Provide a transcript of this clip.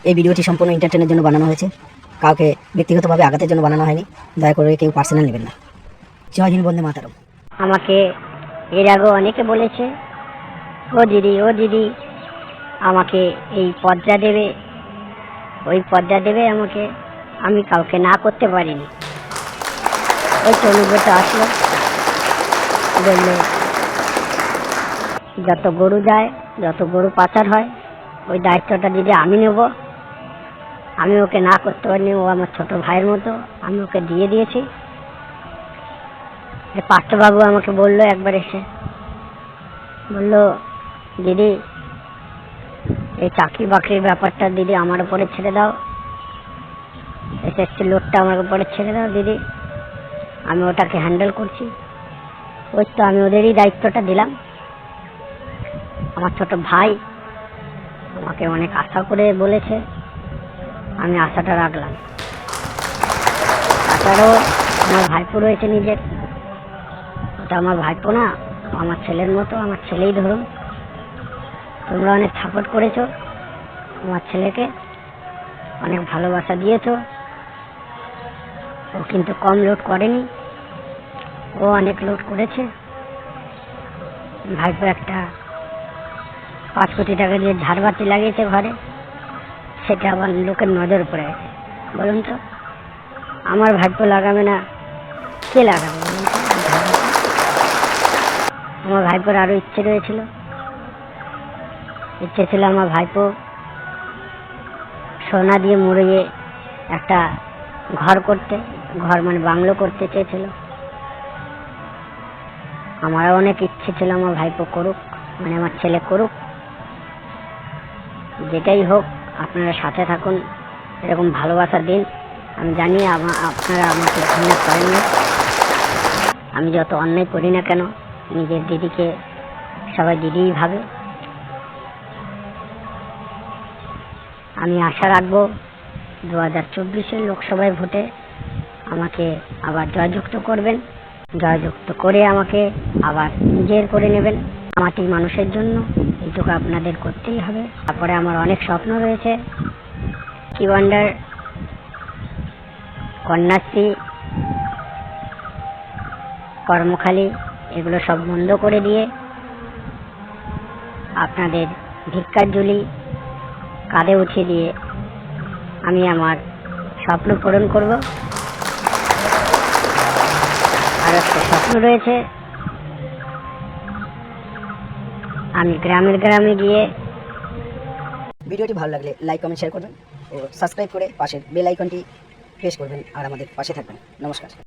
এই ভিডিওটি সম্পূর্ণ এন্টারটেনের জন্য বানানো হয়েছে, কাউকে ব্যক্তিগতভাবে আঘাতের জন্য বানানো হয়নি। দয়া করে কেউ পার্সোনাল নেবেন না। জয় হিন্দ, বন্দে মাতরম। আমাকে এর আগে অনেকে বলেছে, ও দিদি আমাকে এই পদটা দেবে, ওই পদটা দেবে আমাকে। আমি কাউকে না করতে পারিনি। ওই অনুব্রত আসলো, বললো যত গরু যায়, যত গরু পাচার হয়, ওই দায়িত্বটা দিদি আমি নেব। আমি ওকে না করতে পারিনি, ও আমার ছোট ভাইয়ের মতো, আমি ওকে দিয়ে দিয়েছি। পার্থবাবু আমাকে বললো একবার এসে, বললো দিদি এই চাকরি বাকরির ব্যাপারটা দিদি আমার উপরে ছেড়ে দাও, এসএসসি লোডটা আমার উপরে ছেড়ে দাও দিদি, আমি ওটাকে হ্যান্ডেল করছি। ওই তো আমি ওদেরই দায়িত্বটা দিলাম। আমার ছোট ভাই আমাকে অনেক আশা করে বলেছে, আমি আশাটা রাখলাম। তাছাড়াও আমার ভাইপো রয়েছে নিজের, ওটা আমার ভাইপো না, আমার ছেলের মতো, আমার ছেলেই ধরুন। তোমরা অনেক সাপোর্ট করেছো আমার ছেলেকে, অনেক ভালোবাসা দিয়েছো। ও কিন্তু কম লোড করেনি, ও অনেক লোড করেছে। ভাইপো একটা 5 কোটি টাকা দিয়ে ঝাড়বাতি লাগিয়েছে ঘরে, সেটা আবার লোকের নজর পড়ে গেছে। বলুন তো, আমার ভাইপো লাগাবে না কে লাগাবে বলুন তো? আমার ভাইপোর আরো ইচ্ছে রয়েছিল, ইচ্ছে ছিল আমার ভাইপো সোনা দিয়ে মুড়িয়ে একটা ঘর করতে, ঘর মানে বাংলো করতে চেয়েছিল। আমারও অনেক ইচ্ছে ছিল আমার ভাইপো করুক, মানে আমার ছেলে করুক। যেটাই হোক, আপনারা সাথে থাকুন, এরকম ভালোবাসা দিন। আমি জানি আপনারা আমাকে ঘৃণা করেন না। আমি যত অন্যায় করি না কেন, নিজের দিদিকে সবাই দিদিই ভাবে। আমি আশা রাখবো 2024 লোকসভায় ভোটে আমাকে আবার জয়যুক্ত করবেন, জয়যুক্ত করে আমাকে আবার নিজের করে নেবেন মাটির মানুষের জন্য। এইটুকু আপনাদের করতেই হবে। তারপরে আমার অনেক স্বপ্ন রয়েছে, কি ওয়ান্ডার, কন্যাশ্রী, কর্মখালী, এগুলো সব বন্ধ করে দিয়ে আপনাদের ভিক্ষার ঝুলি কাঁধে উঠিয়ে দিয়ে আমি আমার স্বপ্ন পূরণ করব। আর একটা স্বপ্ন রয়েছে, আমি গ্রামে গিয়ে। ভিডিওটি ভালো লাগলে লাইক, কমেন্ট, শেয়ার করবেন ও সাবস্ক্রাইব করে পাশের বেল আইকনটি প্রেস করবেন আর আমাদের পাশে থাকবেন। নমস্কার।